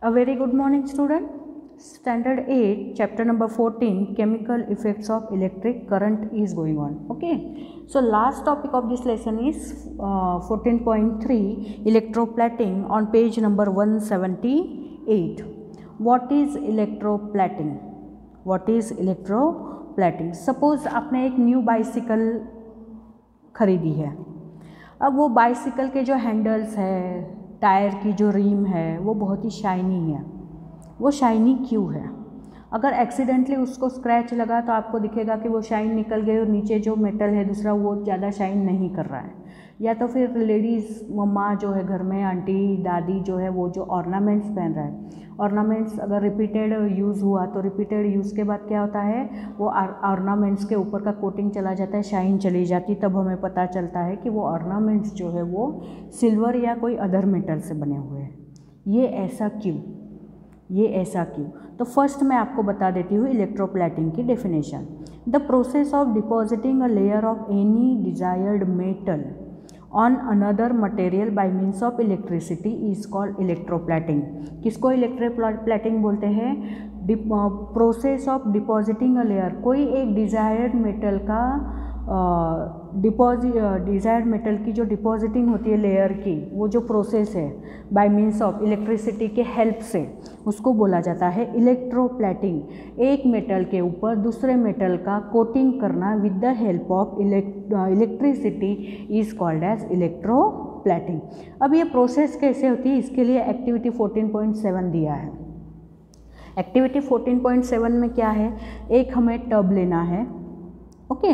A very good morning, student. Standard 8, chapter number 14, chemical effects of electric current is going on. Okay. So last topic of this lesson is 14.3 electroplating on page number 178. What is electroplating? What is electroplating? Suppose आपने एक new bicycle खरीदी है. अब वो bicycle के जो handles है, tyre की जो रिम है, वो बहुत ही शाइनी है. वो शाइनी क्यों है? अगर एक्सीडेंटली उसको स्क्रैच लगा तो आपको दिखेगा कि वो शाइन निकल गई और नीचे जो मेटल है दूसरा वो ज़्यादा शाइन नहीं कर रहा है. या तो फिर लेडीज़ मम्मा जो है घर में, आंटी दादी जो है वो जो ऑर्नामेंट्स पहन रहा है, ऑर्नामेंट्स अगर रिपीटेड यूज़ हुआ तो रिपीटेड यूज़ के बाद क्या होता है, वो ऑर्नामेंट्स के ऊपर का कोटिंग चला जाता है, शाइन चली जाती, तब हमें पता चलता है कि वो ऑर्नामेंट्स जो है वो सिल्वर या कोई अदर मेटल से बने हुए हैं. ये ऐसा क्यों? ये ऐसा क्यों? तो फर्स्ट मैं आपको बता देती हूँ इलेक्ट्रोप्लेटिंग की definition. The process of depositing a layer of any desired metal on another material by means of electricity is called electroplating. किसको इलेक्ट्रोप्लेटिंग बोलते हैं? Process of depositing a layer, कोई एक डिजायर्ड मेटल का डिजायर्ड मेटल की जो depositing होती है लेयर की, वो जो प्रोसेस है बाय मीन्स ऑफ इलेक्ट्रिसिटी के हेल्प से, उसको बोला जाता है इलेक्ट्रोप्लेटिंग. एक मेटल के ऊपर दूसरे मेटल का कोटिंग करना with the help of electricity is called as electroplating. अब ये प्रोसेस कैसे होती है, इसके लिए एक्टिविटी 14.7 दिया है. एक्टिविटी 14.7 में क्या है, एक हमें टब लेना है. ओके,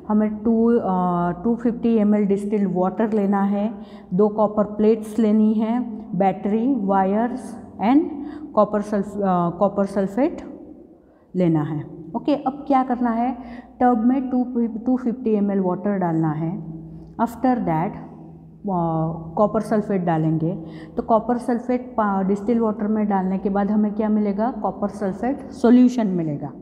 हमें 250 ml डिस्टिल्ड वाटर लेना है, 2 कॉपर प्लेट्स लेनी है, battery, wires and copper sulphate लेना है. ओके, अब क्या करना है, टब में 250 ml वाटर डालना है. आफ्टर दैट कॉपर सल्फेट डालेंगे. तो कॉपर सल्फेट डिस्टिल वाटर में डालने के बाद हमें क्या मिलेगा, कॉपर सल्फेट सॉल्यूशन मिलेगा.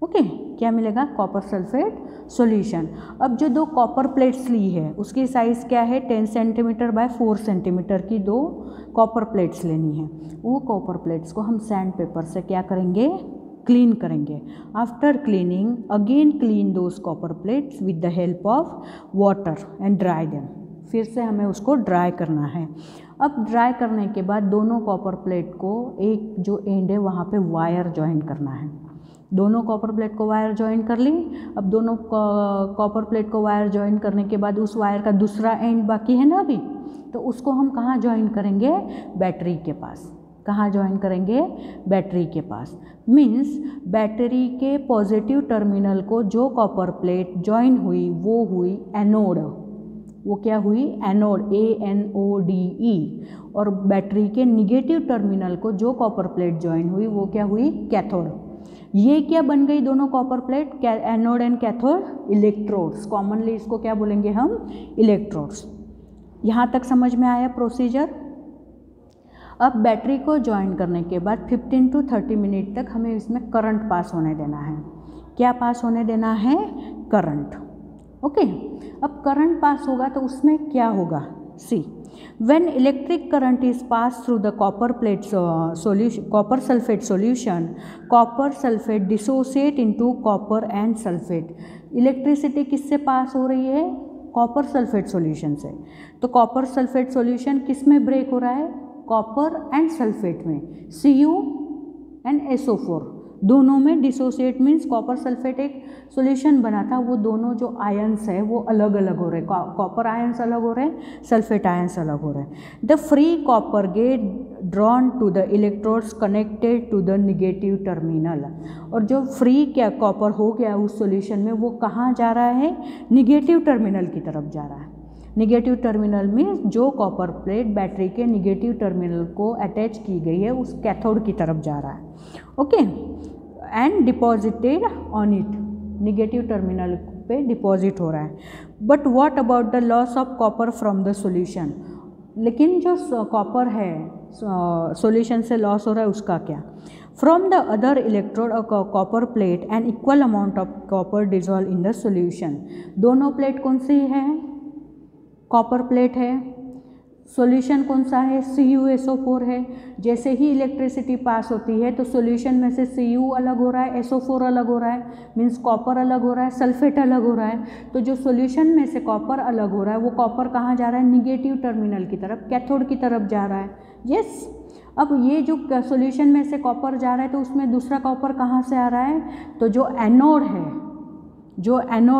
ओके, क्या मिलेगा, कॉपर सल्फेट सॉल्यूशन. अब जो 2 कॉपर प्लेट्स ली है उसकी साइज़ क्या है, 10 सेंटीमीटर बाय 4 सेंटीमीटर की 2 कॉपर प्लेट्स लेनी है. वो कॉपर प्लेट्स को हम सैंड पेपर से क्या करेंगे, क्लीन करेंगे. After cleaning again clean those copper plates with the help of water and dry them. फिर से हमें उसको ड्राई करना है. अब ड्राई करने के बाद दोनों कॉपर प्लेट को एक जो एंड है वहाँ पे वायर ज्वाइन करना है. दोनों कॉपर प्लेट को वायर ज्वाइन कर ली. अब दोनों कॉपर प्लेट को वायर ज्वाइन करने के बाद उस वायर का दूसरा एंड बाकी है ना अभी, तो उसको हम कहाँ ज्वाइन करेंगे, बैटरी के पास. कहाँ ज्वाइन करेंगे, बैटरी के पास. मीन्स बैटरी के पॉजिटिव टर्मिनल को जो कॉपर प्लेट ज्वाइन हुई वो हुई एनोड. वो क्या हुई, एनोड, ANODE. और बैटरी के निगेटिव टर्मिनल को जो कॉपर प्लेट ज्वाइन हुई वो क्या हुई, कैथोड. ये क्या बन गई दोनों copper plate, anode and cathode, electrodes. Commonly इसको क्या बोलेंगे हम, इलेक्ट्रोड्स. यहाँ तक समझ में आया प्रोसीजर. अब बैटरी को ज्वाइन करने के बाद 15 to 30 मिनट तक हमें इसमें करंट पास होने देना है. क्या पास होने देना है, करंट. ओके, अब करंट पास होगा तो उसमें क्या होगा, सी. When electric current is passed through the copper plate copper sulfate solution, copper sulfate dissociate into copper and sulfate. Electricity किससे पास हो रही है, कॉपर सल्फेट सॉल्यूशन से. तो कॉपर सल्फेट सॉल्यूशन किस में ब्रेक हो रहा है, कॉपर एंड सल्फेट में, Cu एंड SO4 दोनों में. डिसोसिएट मीन्स कॉपर सल्फेट एक सॉल्यूशन बना था, वो दोनों जो आयंस है वो अलग अलग हो रहे हैं. कॉपर आयंस अलग हो रहे हैं, सल्फेट आयंस अलग हो रहे हैं. The free copper get drawn to the electrodes connected to the negative terminal. और जो फ्री क्या कॉपर हो गया उस सॉल्यूशन में, वो कहाँ जा रहा है, निगेटिव टर्मिनल की तरफ जा रहा है. निगेटिव टर्मिनल में जो कॉपर प्लेट बैटरी के निगेटिव टर्मिनल को अटैच की गई है उस कैथोड की तरफ जा रहा है. Okay, and deposited on it, negative terminal पे डिपॉजिट हो रहा है. But what about the loss of copper from the solution. लेकिन जो कॉपर है सॉल्यूशन से लॉस हो रहा है उसका क्या. From the other electrode copper plate an equal amount of copper dissolve in the solution. दोनों प्लेट कौन सी है, कॉपर प्लेट है. सॉल्यूशन कौन सा है, CuSO4 है। जैसे ही इलेक्ट्रिसिटी पास होती है तो सॉल्यूशन में से Cu अलग हो रहा है, SO4 अलग हो रहा है, मीन्स कॉपर अलग हो रहा है, सल्फेट अलग हो रहा है। तो जो सॉल्यूशन में से कॉपर अलग हो रहा है वो कॉपर कहाँ जा रहा है, निगेटिव टर्मिनल की तरफ, कैथोड की तरफ जा रहा है। यस। अब ये जो सॉल्यूशन में से कॉपर जा रहा है तो उसमें दूसरा कॉपर कहाँ से आ रहा है, तो जो एनोड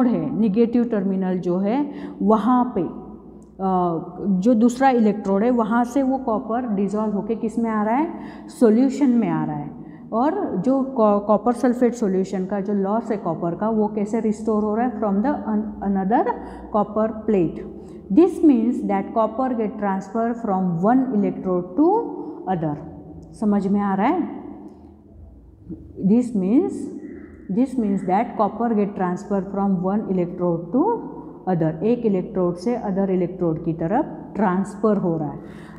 है निगेटिव टर्मिनल जो है वहाँ पे जो दूसरा इलेक्ट्रोड है वहाँ से वो कॉपर डिजॉल्व होके किस में आ रहा है, सॉल्यूशन में आ रहा है। और जो कॉपर सल्फेट सॉल्यूशन का जो लॉस है कॉपर का वो कैसे रिस्टोर हो रहा है, from the another copper plate. This means that copper get transfer from one electrode to other. समझ में आ रहा है? This means that copper get transfer from one electrode to other, एक इलेक्ट्रोड से अदर इलेक्ट्रोड की तरफ ट्रांसफ़र हो रहा है।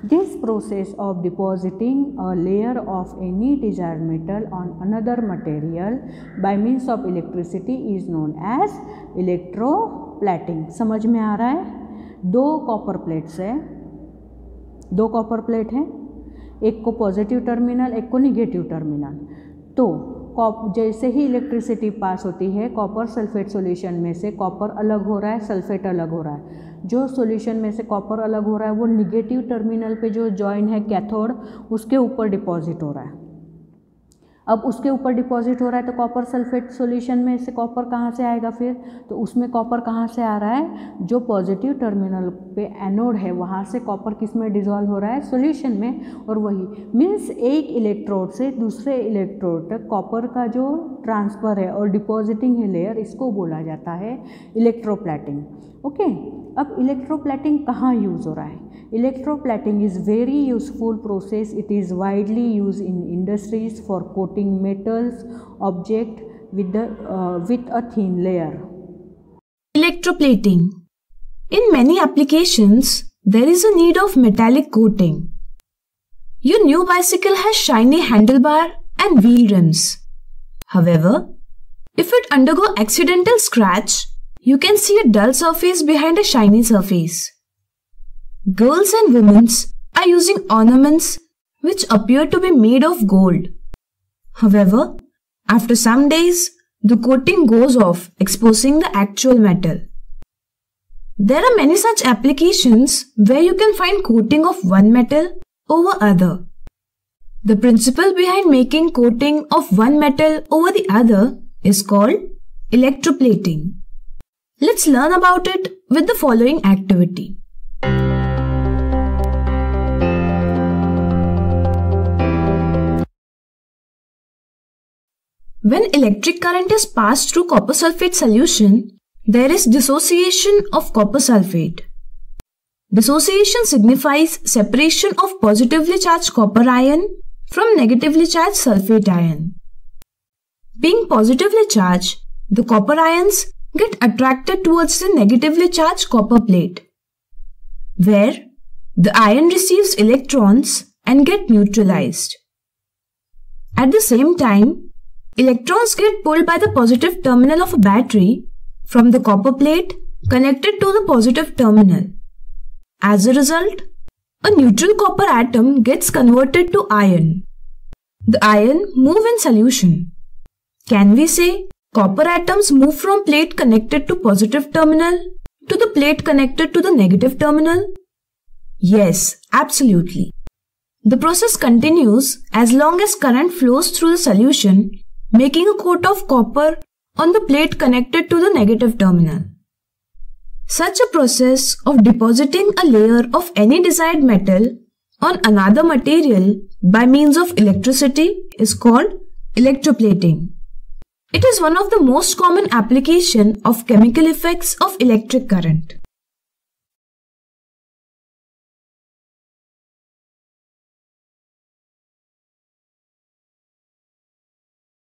This process of depositing a layer of any desired metal on another material by means of electricity is known as electroplating. समझ में आ रहा है? दो कॉपर प्लेट हैं, एक को पॉजिटिव टर्मिनल, एक को निगेटिव टर्मिनल। तो जैसे ही इलेक्ट्रिसिटी पास होती है कॉपर सल्फेट सॉल्यूशन में से कॉपर अलग हो रहा है, सल्फेट अलग हो रहा है। जो सॉल्यूशन में से कॉपर अलग हो रहा है वो निगेटिव टर्मिनल पे जो जॉइन है कैथोड उसके ऊपर डिपॉजिट हो रहा है। अब उसके ऊपर डिपॉजिट हो रहा है तो कॉपर सल्फेट सॉल्यूशन में से कॉपर कहाँ से आएगा फिर, तो उसमें कॉपर कहाँ से आ रहा है, जो पॉजिटिव टर्मिनल पे एनोड है वहाँ से कॉपर किस में डिजॉल्व हो रहा है, सॉल्यूशन में। और वही मीन्स एक इलेक्ट्रोड से दूसरे इलेक्ट्रोड तक कॉपर का जो ट्रांसफ़र है और डिपॉजिटिंग है लेयर, इसको बोला जाता है इलेक्ट्रोप्लेटिंग। ओके। अब इलेक्ट्रोप्लेटिंग कहाँ यूज़ हो रहा है? Electroplating is very useful process. It is widely use in industries for coating metals object with a thin layer. Electroplating. In many applications, there is a need of metallic coating. Your new bicycle has shiny handlebar and wheel rims. However, if it undergo accidental scratch, you can see a dull surface behind a shiny surface. Girls and women are using ornaments which appear to be made of gold. However, after some days, the coating goes off, exposing the actual metal. There are many such applications where you can find coating of one metal over other. The principle behind making coating of one metal over the other is called electroplating. Let's learn about it with the following activity. When electric current is passed through copper sulfate solution, there is dissociation of copper sulfate. Dissociation signifies separation of positively charged copper ion from negatively charged sulfate ion. Being positively charged, the copper ions get attracted towards the negatively charged copper plate, where the ion receives electrons and get neutralized. At the same time, electrons get pulled by the positive terminal of a battery from the copper plate connected to the positive terminal. As a result, a neutral copper atom gets converted to ion. The ion move in solution. Can we say copper atoms move from plate connected to positive terminal to the plate connected to the negative terminal? Yes, absolutely. The process continues as long as current flows through the solution, making a coat of copper on the plate connected to the negative terminal. Such a process of depositing a layer of any desired metal on another material by means of electricity is called electroplating. It is one of the most common applications of chemical effects of electric current.